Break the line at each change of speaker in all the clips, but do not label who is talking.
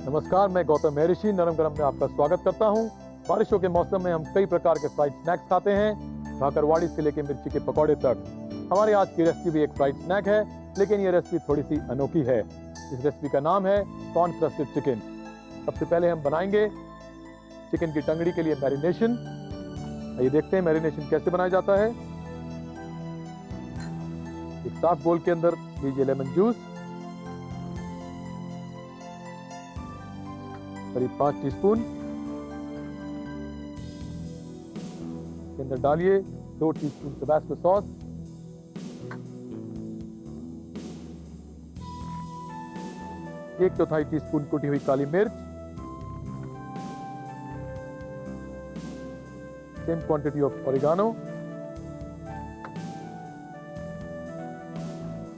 नमस्कार, मैं गौतम महर्षि नरम गरम में आपका स्वागत करता हूं। बारिशों के मौसम में हम कई प्रकार के फ्राइड स्नैक्स खाते हैं, भाकरवाड़ी से लेकर मिर्ची के पकौड़े तक। हमारी आज की रेसिपी भी एक फ्राइड स्नैक है, लेकिन ये रेसिपी थोड़ी सी अनोखी है। इस रेसिपी का नाम है कॉर्न क्रस्टेड चिकन। सबसे पहले हम बनाएंगे चिकन की टंगड़ी के लिए मैरिनेशन। ये देखते हैं मैरिनेशन कैसे बनाया जाता है। एक साफ बोल के अंदर लीजिए लेमन जूस, करीब 5 टीस्पून। के अंदर डालिए 2 टीस्पून टबास्को सॉस, 1/4 टीस्पून कुटी हुई काली मिर्च, same quantity of oregano,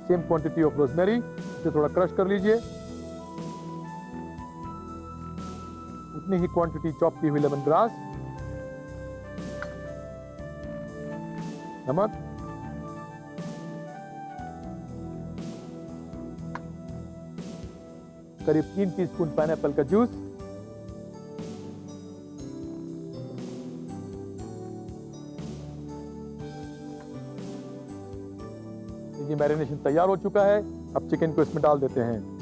same quantity of rosemary. इसे थोड़ा क्रश कर लीजिए। उतनी ही क्वांटिटी चॉप की हुई लेमन ग्रास, नमक, करीब 3 टीस्पून पाइनएप्पल का जूस, ये मैरिनेशन तैयार हो चुका है। अब चिकन को इसमें डाल देते हैं।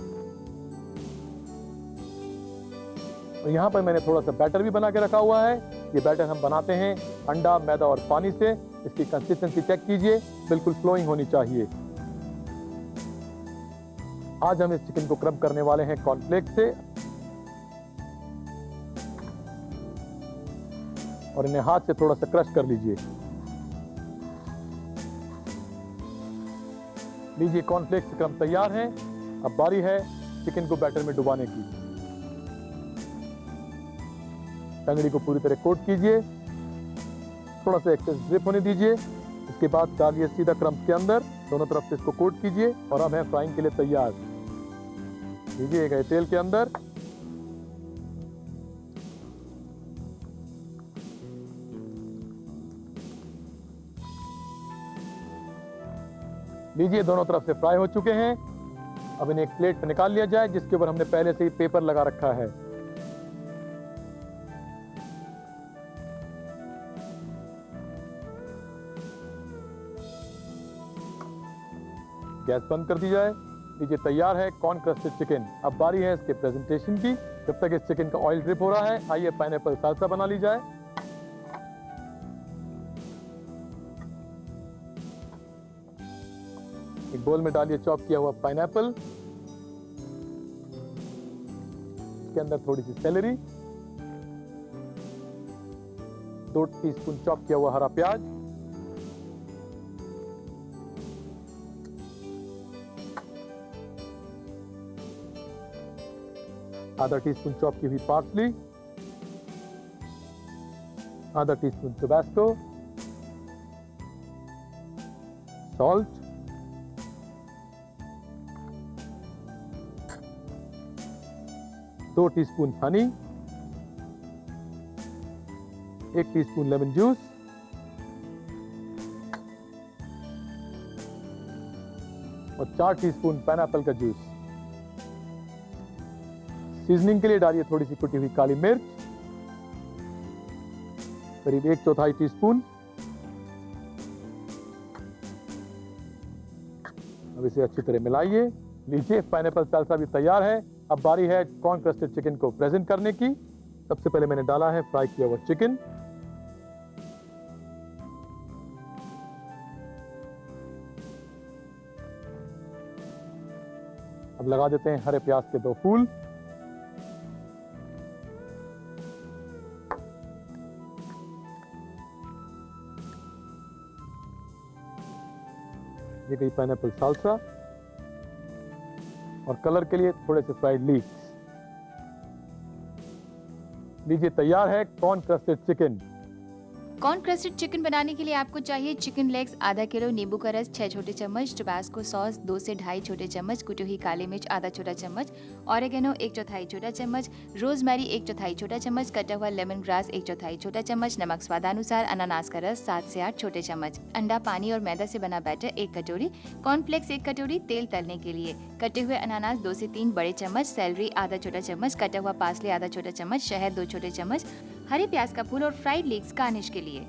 और यहाँ पर मैंने थोड़ा सा बैटर भी बना के रखा हुआ है। ये बैटर हम बनाते हैं अंडा, मैदा और पानी से। इसकी कंसिस्टेंसी चेक कीजिए, बिल्कुल फ्लोइंग होनी चाहिए। आज हम इस चिकन को क्रब करने वाले हैं कॉर्नफ्लेक्स से, और इन्हें हाथ से थोड़ा सा क्रश कर लीजिए। लीजिए, कॉर्नफ्लेक्स क्रम तैयार है। अब बारी है चिकन को बैटर में डुबाने की। टंगड़ी को पूरी तरह कोट कीजिए, थोड़ा सा एक्सेस ड्रिप होने दीजिए। इसके बाद डालिए सीधा क्रम्स के अंदर, दोनों तरफ से इसको कोट कीजिए और अब है फ्राइंग के लिए तैयार। लीजिए गए तेल के अंदर, लीजिए दोनों तरफ से फ्राई हो चुके हैं। अब इन्हें एक प्लेट पर निकाल लिया जाए, जिसके ऊपर हमने पहले से ही पेपर लगा रखा है। गैस बंद कर दी जाए। लीजिए, तैयार है कॉर्न क्रस्टेड चिकन। अब बारी है इसके प्रेजेंटेशन की। जब तक इस चिकन का ऑयल ड्रिप हो रहा है, आइए पाइनएप्पल साल्सा बना ली जाए। एक बोल में डालिए चॉप किया हुआ पाइनएप्पल, इसके अंदर थोड़ी सी सेलेरी, 2 टीस्पून चॉप किया हुआ हरा प्याज, आधा टीस्पून चॉप की हुई पार्सली, आधा टीस्पून टबास्को, सॉल्ट, दो teaspoon Honey, 1 teaspoon lemon juice, और 4 टीस्पून पाइनएप्पल का जूस। सीजनिंग के लिए डालिए थोड़ी सी कुटी हुई काली मिर्च, करीब 1/4 टीस्पून। अब इसे अच्छी तरह मिलाइए। लीजिए, पाइनएप्पल साल्सा भी तैयार है। अब बारी है कॉर्न क्रस्टेड चिकन को प्रेजेंट करने की। सबसे पहले मैंने डाला है फ्राई किया हुआ चिकन, अब लगा देते हैं हरे प्याज के 2 फूल, ये गई पाइनएप्पल साल्सा, और कलर के लिए थोड़े से फ्राइड लीव्स। लीजिए, तैयार है corn crusted chicken.
Corn crusted chicken बनाने के लिए आपको चाहिए चिकन लेग्स आधा किलो, नींबू का रस 6 छोटे चम्मच, टबास्को सॉस 2 से ढाई छोटे चम्मच, कुटी हुई काली मिर्च आधा छोटा चम्मच, ऑरिगेनो 1/4 छोटा चम्मच, रोजमेरी 1/4 छोटा चम्मच, कटा हुआ लेमन ग्रास 1/4 छोटा चम्मच, नमक स्वादानुसार, अनानास का रस 7 से 8 छोटे चम्मच, अंडा, पानी और मैदा से बना बैटर 1 कटोरी, कॉर्नफ्लेक्स 1 कटोरी, तेल तलने के लिए, कटे हुए अनानास 2 से 3 बड़े चम्मच, सेलरी आधा छोटा चम्मच, कटा हुआ पार्सले आधा छोटा चम्मच, शहद 2 छोटे चम्मच, हरे प्याज का फूल और फ्राइड लीक्स गार्निश के लिए।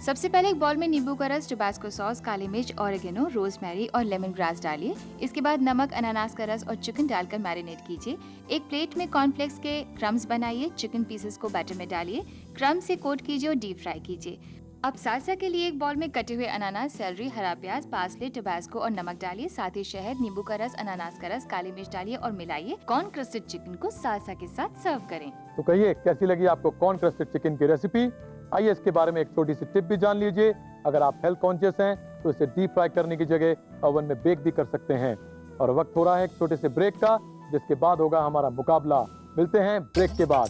सबसे पहले एक बाउल में नींबू का रस, टबास्को सॉस, काली मिर्च, ऑरिगेनो, रोजमेरी और लेमन ग्रास डालिए। इसके बाद नमक, अनानास का रस और चिकन डालकर मैरिनेट कीजिए। एक प्लेट में कॉर्नफ्लेक्स के क्रम्स बनाइए, चिकन पीसेस को बैटर में डालिए, क्रम्स से कोट कीजिए और डीप फ्राई कीजिए। अब सालसा के लिए एक बाउल में कटे हुए अनानास, सेलरी, हरा प्याज, पार्सले, टबास्को और नमक डालिए। साथ ही शहद, नींबू का रस, अनानास का रस, काली मिर्च डालिए और मिलाइए। कॉर्न क्रस्टेड चिकन को सालसा के साथ सर्व करें।
तो कहिए कैसी लगी आपको कॉर्न क्रस्टेड चिकन की रेसिपी? आइए इसके बारे में एक छोटी सी टिप भी जान लीजिए। अगर आप हेल्थ कॉन्शियस हैं तो इसे डीप फ्राई करने की जगह ओवन में बेक भी कर सकते हैं। और वक्त हो रहा है एक छोटे से ब्रेक का, जिसके बाद होगा हमारा मुकाबला। मिलते हैं ब्रेक के बाद।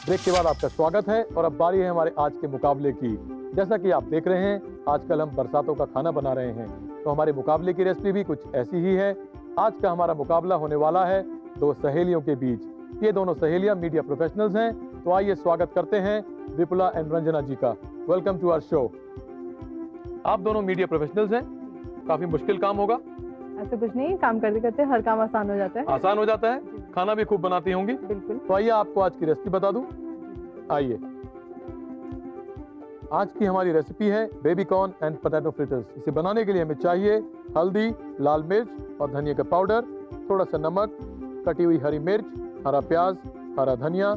ब्रेक के बाद आपका स्वागत है और अब बारी है हमारे आज के मुकाबले की। जैसा कि आप देख रहे हैं आजकल हम बरसातों का खाना बना रहे हैं, तो हमारे मुकाबले की रेसिपी भी कुछ ऐसी ही है। आज का हमारा मुकाबला होने वाला है दो सहेलियों के बीच। ये दोनों सहेलियां मीडिया प्रोफेशनल्स हैं, तो आइए स्वागत करते हैं विपुला एंड रंजना जी का। Welcome to our show. आप दोनों मीडिया प्रोफेशनल्स हैं, काफी मुश्किल काम होगा?
ऐसा कुछ नहीं, काम करते करते हर काम आसान हो जाता है।
आसान हो जाता है। खाना भी खूब बनाती होंगी?
बिल्कुल।
तो आइए आपको आज की रेसिपी बता दूं। आइए, आज की हमारी रेसिपी है baby corn and potato fritters. इसे बनाने के लिए हमें चाहिए हल्दी, लाल मिर्च और धनिया का पाउडर, थोड़ा सा नमक, कटी हुई हरी मिर्च, हरा प्याज, हरा धनिया,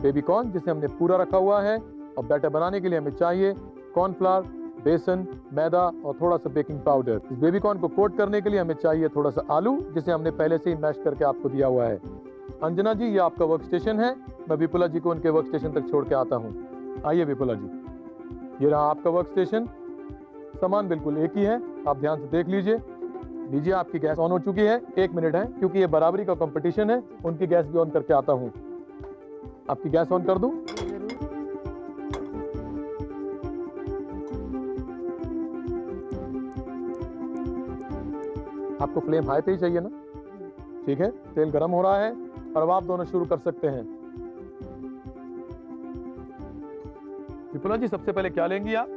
बेबी कॉर्न जिसे हमने पूरा रखा हुआ है, और बैटर बनाने के लिए हमें चाहिए कॉर्नफ्लावर, बेसन, मैदा और थोड़ा सा बेकिंग पाउडर। इस बेबी कॉर्न को कोट करने के लिए हमें चाहिए थोड़ा सा आलू, जिसे हमने पहले से ही मैश करके आपको दिया हुआ है। अंजना जी, ये आपका वर्क स्टेशन है। मैं विपुला जी को उनके वर्क स्टेशन तक छोड़ के आता हूँ। आइए विपुला जी, ये रहा आपका वर्क स्टेशन। सामान बिल्कुल एक ही है, आप ध्यान से देख लीजिए। लीजिए, आपकी गैस ऑन हो चुकी है। 1 मिनट है क्योंकि ये बराबरी का कंपटीशन है। उनकी गैस भी ऑन करके आता हूँ। आपकी गैस ऑन कर दूं? आपको फ्लेम हाई पे ही चाहिए ना? ठीक है, तेल गरम हो रहा है और अब आप दोनों शुरू कर सकते हैं। विपुला जी, सबसे पहले क्या लेंगी आप?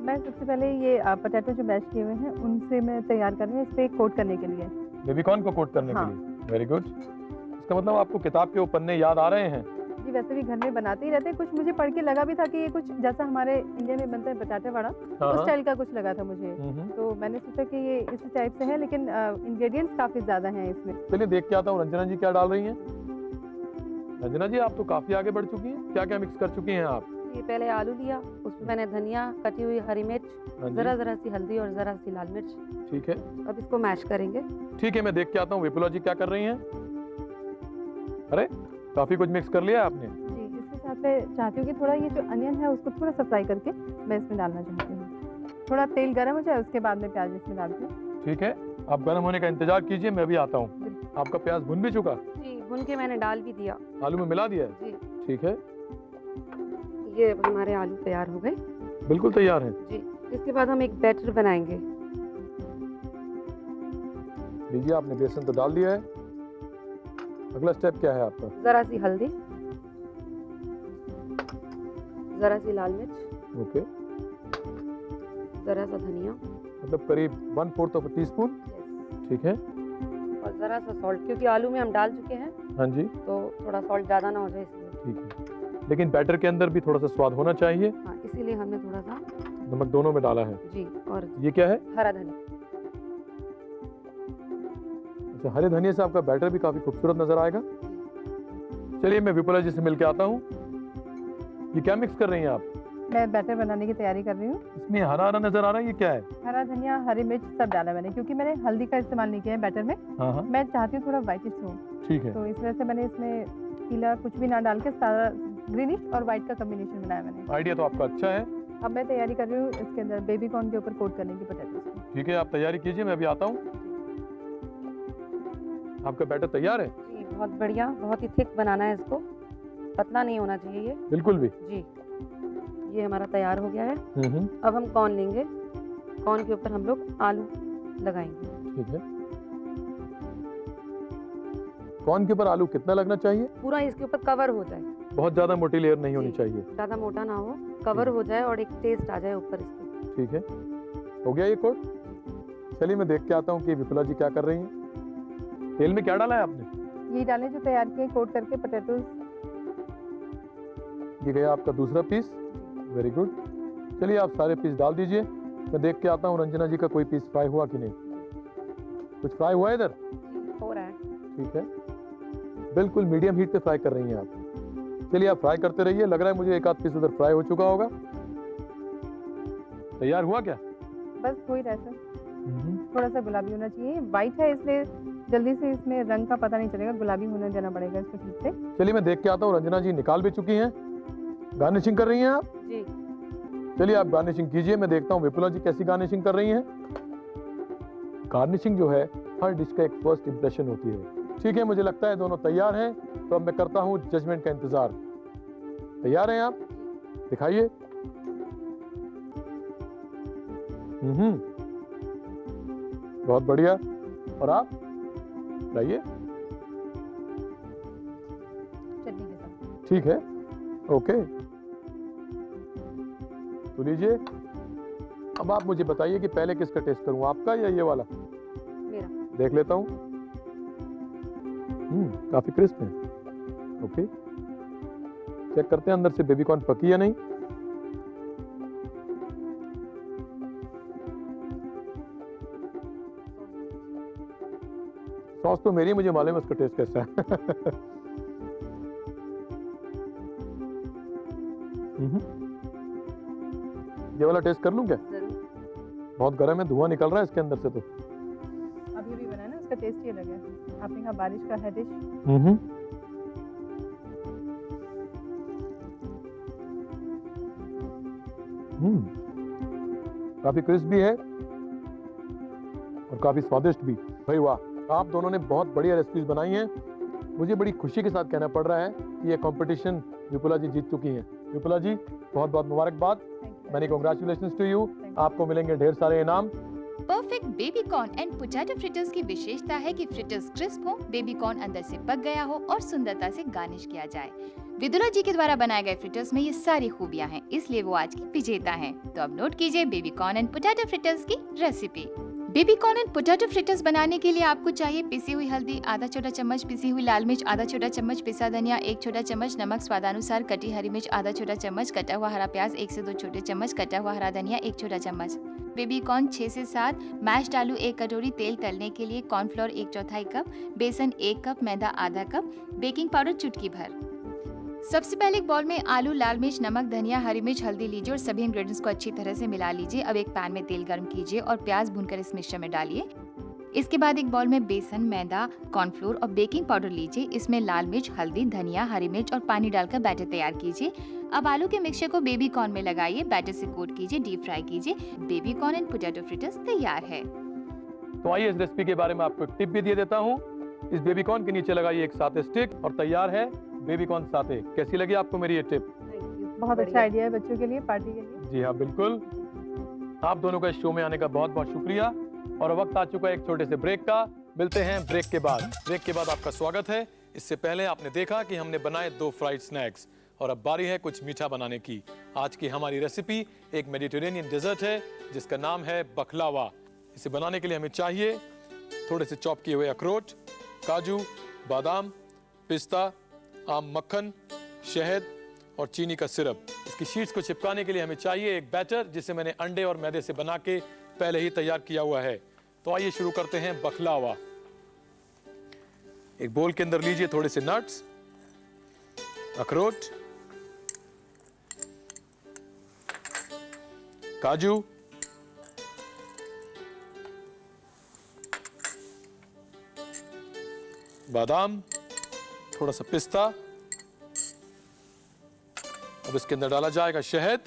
मैं सबसे पहले ये पोटैटो जो मैश किए हुए हैं उनसे मैं तैयार कर रही हूँ, इस पे कोट करने के लिए।
बेबी कॉर्न को कोट करने के लिए? Very good. इसका मतलब आपको किताब के वो पन्ने याद आ रहे हैं?
जी, वैसे भी घर में बनाते ही रहते हैं। कुछ मुझे पढ़ के लगा भी था कि ये कुछ जैसा हमारे इंडिया में बनता है बटाटे वड़ा, उस स्टाइल का कुछ लगा था मुझे। तो मैंने सोचा कि ये इस टाइप से है, लेकिन इंग्रेडिएंट्स काफी ज्यादा हैं इसमें।
चलिए देख के आता हूँ रंजना जी क्या डाल रही हैं। रंजना जी, आप तो काफी आगे बढ़ चुकी हैं। क्या क्या मिक्स कर चुकी हैं आप?
ये पहले आलू लिया, उसमें मैंने धनिया, कटी हुई हरी मिर्च, जरा सी हल्दी और जरा सी लाल मिर्च।
ठीक है,
अब इसको मैश करेंगे।
ठीक है, मैं देख के आता हूँ विपुला जी क्या कर रही हैं। अरे, काफी कुछ मिक्स कर लिया आपने।
जी, इसके साथ मैं चाहती हूँ कि थोड़ा ये जो अनियन है उसको थोड़ा सा फ्राई करके मैं इसमें डालना चाहती हूँ। थोड़ा तेल गर्म हो जाए उसके बाद में प्याज इसमें डालती हूँ।
ठीक है, आप गर्म होने का इंतजार कीजिए, मैं भी आता हूँ। आपका प्याज भुन भी चुका?
जी, भून के मैंने डाल भी दिया।
आलू में मिला दिया है?
जी।
ठीक है,
ये हमारे आलू तैयार हो गए।
बिल्कुल तैयार है।
जी, इसके बाद हम एक बैटर बनाएंगे।
लीजिए, आपने बेसन तो डाल दिया है। अगला स्टेप क्या है आपका?
जरा सी हल्दी, जरा सी लाल मिर्च,
ओके,
जरा सा धनिया,
मतलब करीब 1/4 टीस्पून। ठीक है,
और जरा सा सॉल्ट, क्योंकि आलू में हम डाल चुके हैं।
हाँ जी,
तो थोड़ा सॉल्ट ज्यादा ना हो जाए इसलिए।
ठीक है, लेकिन बैटर के अंदर भी थोड़ा सा स्वाद होना चाहिए।
हाँ, इसीलिए हमने थोड़ा सा
नमक दोनों में डाला है।
जी। और
ये क्या है?
हरा धनिया।
अच्छा, हरे धनिया से आपका बैटर भी काफी खूबसूरत नजर आएगा। चलिए, मैं विपुला जी से मिलके आता हूँ। ये क्या मिक्स कर रही हैं आप?
मैं बैटर बनाने की तैयारी कर रही हूँ।
इसमें हरा हरा नजर आ रहा है, ये क्या है?
हरा धनिया, हरी मिर्च सब डाला मैंने, क्योंकि मैंने हल्दी का इस्तेमाल नहीं किया है बैटर में।
हाँ,
मैं चाहती हूँ थोड़ा व्हाइटिश हो,
ठीक है।
तो इस वजह से मैंने इसमें पीला कुछ भी ना डाल के सारा ग्रीनिश और व्हाइट का कॉम्बिनेशन बनाया मैंने।
आइडिया तो आपका अच्छा है।
अब मैं तैयारी कर रही हूँ इसके अंदर बेबी कॉर्न के ऊपर कोट करने की पोटैटोस को।
ठीक है, आप तैयारी कीजिए, मैं अभी आता हूँ। आपका बैटर तैयार है?
जी, बहुत बढ़िया। बहुत ही थिक बनाना है इसको, पतला नहीं होना चाहिए ये।
बिल्कुल भी।
जी, ये हमारा तैयार हो गया है। अब हम कॉर्न लेंगे, कॉर्न के ऊपर हम लोग आलू लगाएंगे।
ठीक है। कॉर्न के ऊपर आलू कितना लगना चाहिए?
पूरा इसके ऊपर कवर हो जाए,
बहुत ज्यादा मोटी लेयर नहीं होनी चाहिए।
ज्यादा मोटा ना हो, कवर हो जाए और एक टेस्ट आ जाए ऊपर इसके।
ठीक है, हो गया ये कोट। चलिए मैं देख के आता हूँ कि विपुला जी क्या कर रही हैं। तेल में क्या डाला है आपने?
ये डालें जो तैयार किए कोट करके पोटैटोज।
ये गया आपका दूसरा पीस, वेरी गुड। चलिए आप सारे पीस डाल दीजिए, मैं देख के आता हूँ रंजना जी का कोई पीस फ्राई हुआ कि नहीं। कुछ फ्राई हुआ है इधर?
हो रहा है।
ठीक है, बिल्कुल मीडियम हीट पे फ्राई कर रही हैं आप। चलिए आप फ्राई करते रहिए, लग रहा है मुझे एक आध पीस उधर फ्राई हो चुका होगा। तैयार हुआ क्या?
बस हो ही रहा है सर, थोड़ा सा गुलाबी होना चाहिए। वाइट है इसलिए जल्दी से इसमें रंग का पता नहीं चलेगा, गुलाबी होने देना पड़ेगा इसको ठीक से।
चलिए मैं देख के आता हूँ, रंजना जी निकाल भी चुकी हैं। गार्निशिंग कर रही हैं आप?
जी।
चलिए आप गार्निशिंग कीजिए, मैं देखता हूँ विपुला जी कैसी गार्निशिंग कर रही हैं। गार्निशिंग जो है हर डिश का एक फर्स्ट इंप्रेशन होती है। ठीक है, मुझे लगता है दोनों तैयार हैं, तो अब मैं करता हूँ जजमेंट का इंतजार। तैयार हैं आप? दिखाइए। बहुत बढ़िया। और आप लाइए।
चटनी के साथ।
ठीक है, ओके। तो लीजिए, अब आप मुझे बताइए कि पहले किसका टेस्ट करूं, आपका या ये वाला?
मेरा।
देख लेता हूं। काफी क्रिस्प है। ओके, चेक करते हैं अंदर से बेबी कॉर्न पकी या नहीं। सॉस तो मेरी, मुझे मालूम है उसका टेस्ट कैसा है। ये वाला टेस्ट कर लूं क्या?
जरूर।
बहुत गर्म है, धुआं निकल रहा है इसके अंदर से। तो
अभी भी बना है ना, उसका टेस्ट ही अलग है। आपने कहा बारिश का है डिश। काफी क्रिस्प भी है और काफी स्वादिष्ट भी। भाई वाह, आप दोनों ने बहुत बढ़िया रेसिपीज बनाई हैं। मुझे बड़ी खुशी के साथ कहना पड़ रहा है कि ये कंपटीशन विपुला जी जीत चुकी हैं। विपुला जी बहुत बहुत मुबारकबाद, मैनी कांग्रेचुलेशंस टू यू। आपको मिलेंगे ढेर सारे इनाम।
Perfect baby corn and potato fritters की विशेषता है कि फ्रिटर्स क्रिस्प हो, बेबी कॉर्न अंदर से पक गया हो और सुंदरता से गार्निश किया जाए। विदुला जी के द्वारा बनाए गए फ्रिटर्स में ये सारी खूबियां हैं, इसलिए वो आज की विजेता हैं। तो अब नोट कीजिए baby corn and potato fritters की recipe. Baby corn and potato fritters बनाने के लिए आपको चाहिए पिसी हुई हल्दी आधा छोटा चम्मच, पिसी हुई लाल मिर्च आधा छोटा चम्मच, पिसा धनिया 1 छोटा चम्मच, नमक स्वादानुसार, कटी हरी मिर्च आधा छोटा चम्मच, कटा हुआ हरा प्याज 1 से 2 छोटे चम्मच, कटा हुआ हरा धनिया 1 छोटा चम्मच। बेबी कॉर्न 6 से 7, मैश्ड आलू 1 कटोरी, तेल तलने के लिए कॉर्नफ्लोर 1/4 कप, बेसन 1 कप, मैदा आधा कप, बेकिंग पाउडर चुटकी भर। सबसे पहले एक बाउल में आलू, लाल मिर्च, नमक, धनिया, हरी मिर्च, हल्दी लीजिए और सभी इंग्रेडिएंट्स को अच्छी तरह से मिला लीजिए। अब एक पैन में तेल गर्म कीजिए और प्याज भूनकर इस मिक्सचर में डालिए। इसके बाद एक बाउल में बेसन, मैदा, कॉर्नफ्लोर और बेकिंग पाउडर लीजिए। इसमें लाल मिर्च, हल्दी, धनिया, हरी मिर्च और पानी डालकर बैटर तैयार कीजिए। अब आलू के मिक्सचर को बेबी कॉर्न में लगाइए, बैटर से कोट कीजिए, डीप फ्राई कीजिए। Baby corn and potato fritters तैयार है।
तो आइए इस रेसिपी के बारे में आपको एक टिप भी दे देता हूँ। इस बेबी कॉर्न के नीचे लगाइए एक साथे स्टिक और तैयार है बेबी कॉर्न साथे। कैसी लगी आपको मेरी ये टिप?
बहुत अच्छा आइडिया है बच्चों के लिए, पार्टी के लिए।
जी हाँ, बिल्कुल। आप दोनों का इस शो में आने का बहुत बहुत शुक्रिया। और वक्त आ चुका है एक छोटे से ब्रेक का। मिलते हैं ब्रेक के बाद। ब्रेक के बाद आपका स्वागत है। इससे पहले आपने देखा कि हमने बनाए 2 फ्राइड स्नैक्स और अब बारी है कुछ मीठा बनाने की। आज की हमारी रेसिपी एक मेडिटेरेनियन डेजर्ट है जिसका नाम है बकलावा। इसे बनाने के लिए हमें चाहिए थोड़े से चॉप किए हुए अखरोट, काजू, बादाम, पिस्ता, आम मक्खन, शहद और चीनी का सिरप। इसकी शीट्स को चिपकाने के लिए हमें चाहिए एक बैटर जिसे मैंने अंडे और मैदे से बना के पहले ही तैयार किया हुआ है। तो आइए शुरू करते हैं बकलावा। एक बोल के अंदर लीजिए थोड़े से नट्स, अखरोट, काजू, बादाम, थोड़ा सा पिस्ता। अब इसके अंदर डाला जाएगा शहद,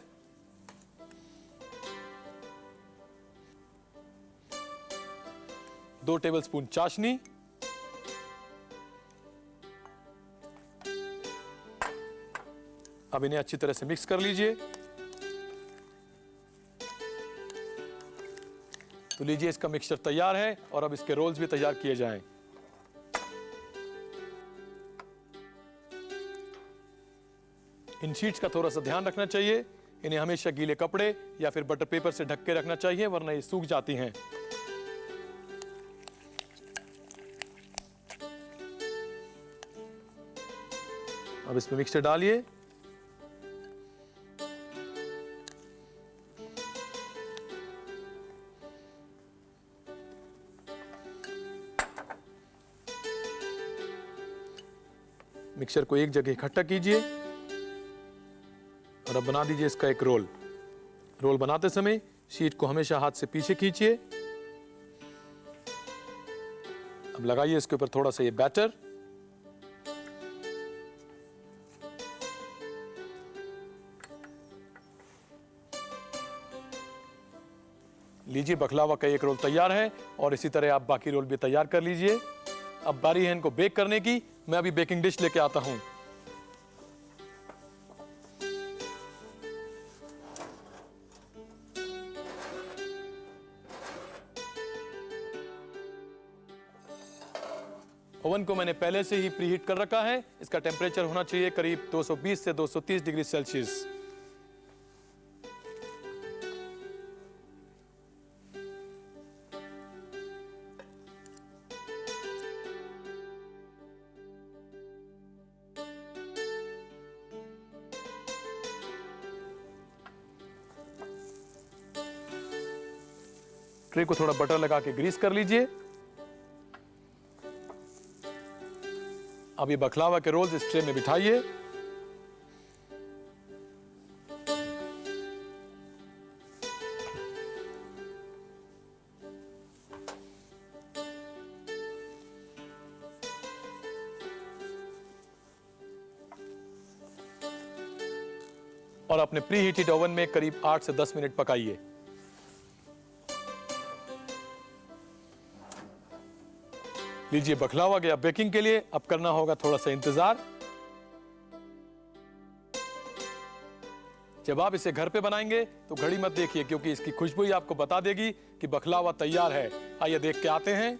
2 टेबलस्पून चाशनी, अब इन्हें अच्छी तरह से मिक्स कर लीजिए। तो लीजिए इसका मिक्सचर तैयार है और अब इसके रोल्स भी तैयार किए जाएं। इन शीट्स का थोड़ा सा ध्यान रखना चाहिए, इन्हें हमेशा गीले कपड़े या फिर बटर पेपर से ढक के रखना चाहिए, वरना ये सूख जाती हैं। अब इसमें मिक्सचर डालिए। मिक्सचर को एक जगह इकट्ठा कीजिए और अब बना दीजिए इसका एक रोल। रोल बनाते समय शीट को हमेशा हाथ से पीछे खींचिए। अब लगाइए इसके ऊपर थोड़ा सा ये बैटर। लीजिए बकलावा का एक रोल तैयार है और इसी तरह आप बाकी रोल भी तैयार कर लीजिए। अब बारी है इनको बेक करने की। मैं अभी बेकिंग डिश लेके आता हूं। ओवन को मैंने पहले से ही प्रीहीट कर रखा है। इसका टेम्परेचर होना चाहिए करीब 220 से 230 डिग्री सेल्सियस। ट्रे को थोड़ा बटर लगा के ग्रीस कर लीजिए। अब ये बकलावा के रोल्स इस ट्रे में बिठाइए। और अपने प्री हीटेड ओवन में करीब 8 से 10 मिनट पकाइए। लीजिए बकलावा गया बेकिंग के लिए। अब करना होगा थोड़ा सा इंतजार। जब आप इसे घर पे बनाएंगे तो घड़ी मत देखिए, क्योंकि इसकी खुशबू ही आपको बता देगी कि बकलावा तैयार है। आइए देख के आते हैं।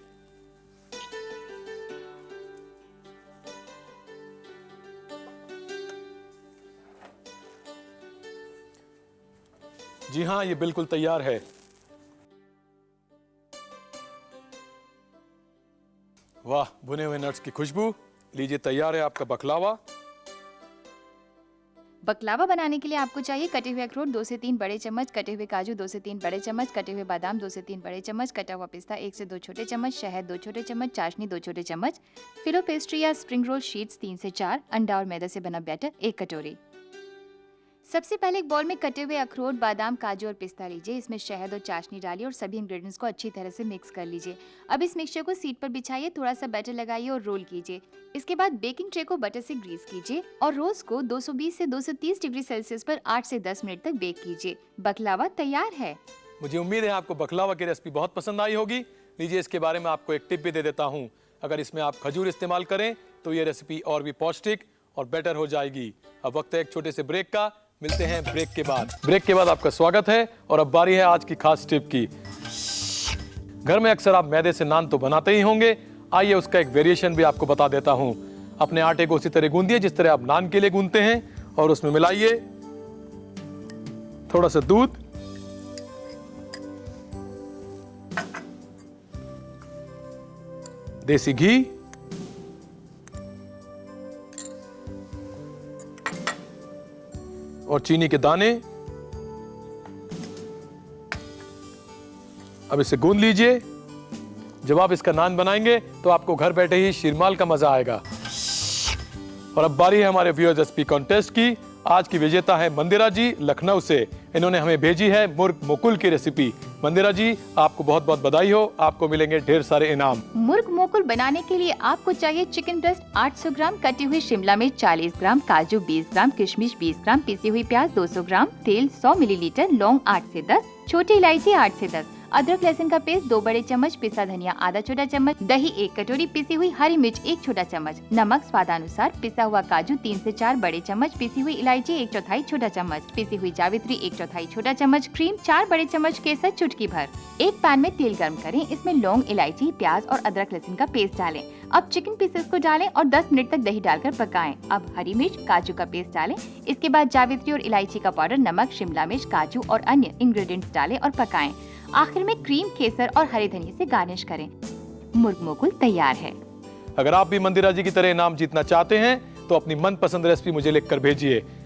जी हां, ये बिल्कुल तैयार है। वाह, भुने हुए नट्स की खुशबू। लीजिए तैयार है आपका बकलावा।
बकलावा बनाने के लिए आपको चाहिए कटे हुए अखरोट 2 से 3 बड़े चम्मच, कटे हुए काजू 2 से 3 बड़े चम्मच, कटे हुए बादाम 2 से 3 बड़े चम्मच, कटा हुआ पिस्ता 1 से 2 छोटे चम्मच, शहद 2 छोटे चम्मच, चाशनी 2 छोटे चम्मच, फिलो पेस्ट्री या स्प्रिंग रोल शीट्स 3 से 4, अंडा और मैदा से बना बैटर 1 कटोरी। सबसे पहले एक बाउल में कटे हुए अखरोट, बादाम, काजू और पिस्ता लीजिए। इसमें शहद और चाशनी डालिए और सभी इंग्रेडिएंट्स को अच्छी तरह से मिक्स कर लीजिए। अब इस मिक्सचर को सीट पर बिछाइए, थोड़ा सा बैटर लगाइए और रोल कीजिए। इसके बाद बेकिंग ट्रे को बटर से ग्रीस कीजिए और रोल्स को 220 से 230 डिग्री सेल्सियस पर 8 से 10 मिनट तक बेक कीजिए। बकलावा तैयार है।
मुझे उम्मीद है आपको बकलावा की रेसिपी बहुत पसंद आई होगी। लीजिए इसके बारे में आपको एक टिप भी दे देता हूँ। अगर इसमें आप खजूर इस्तेमाल करें तो ये रेसिपी और भी पौष्टिक और बेटर हो जाएगी। अब वक्त है एक छोटे से ब्रेक का। मिलते हैं ब्रेक के बाद। ब्रेक के बाद आपका स्वागत है और अब बारी है आज की खास टिप की। घर में अक्सर आप मैदे से नान तो बनाते ही होंगे। आइए उसका एक वेरिएशन भी आपको बता देता हूं। अपने आटे को उसी तरह गूंदिए जिस तरह आप नान के लिए गूंदते हैं और उसमें मिलाइए थोड़ा सा दूध, देसी घी, और चीनी के दाने। अब इसे गूंद लीजिए। जब आप इसका नान बनाएंगे तो आपको घर बैठे ही शीरमाल का मजा आएगा। और अब बारी है हमारे व्यूअर्स रेसिपी कॉन्टेस्ट की। आज की विजेता है मंदिरा जी लखनऊ से। इन्होंने हमें भेजी है मुर्ग मोकुल की रेसिपी। मंदिरा जी, आपको बहुत बहुत बधाई हो। आपको मिलेंगे ढेर सारे इनाम।
मुर्ग मोकुल बनाने के लिए आपको चाहिए चिकन ब्रेस्ट 800 ग्राम, कटी हुई शिमला मिर्च 40 ग्राम, काजू 20 ग्राम, किशमिश 20 ग्राम, पिसी हुई प्याज 200 ग्राम, तेल 100 मिलीलीटर, लौंग 8 से 10, छोटी इलायची 8 से 10, अदरक लहसुन का पेस्ट 2 बड़े चम्मच, पिसा धनिया आधा छोटा चम्मच, दही 1 कटोरी, पिसी हुई हरी मिर्च 1 छोटा चम्मच, नमक स्वादानुसार, पिसा हुआ काजू 3 से 4 बड़े चम्मच, पिसी हुई इलायची 1/4 छोटा चम्मच, पिसी हुई जावित्री 1/4 छोटा चम्मच, क्रीम 4 बड़े चम्मच, केसर चुटकी भर। एक पैन में तेल गर्म करें, इसमें लौंग, इलायची, प्याज और अदरक लहसुन का पेस्ट डालें। अब चिकन पीसेस को डालें और 10 मिनट तक दही डालकर पकाएं। अब हरी मिर्च, काजू का पेस्ट डालें। इसके बाद जावित्री और इलायची का पाउडर, नमक, शिमला मिर्च, काजू और अन्य इंग्रेडिएंट्स डालें और पकाएं। आखिर में क्रीम, केसर और हरे धनिये से गार्निश करें। मुर्ग मुकुल तैयार है।
अगर आप भी मंदिरा जी की तरह इनाम जीतना चाहते हैं तो अपनी मनपसंद रेसिपी मुझे लिखकर भेजिए।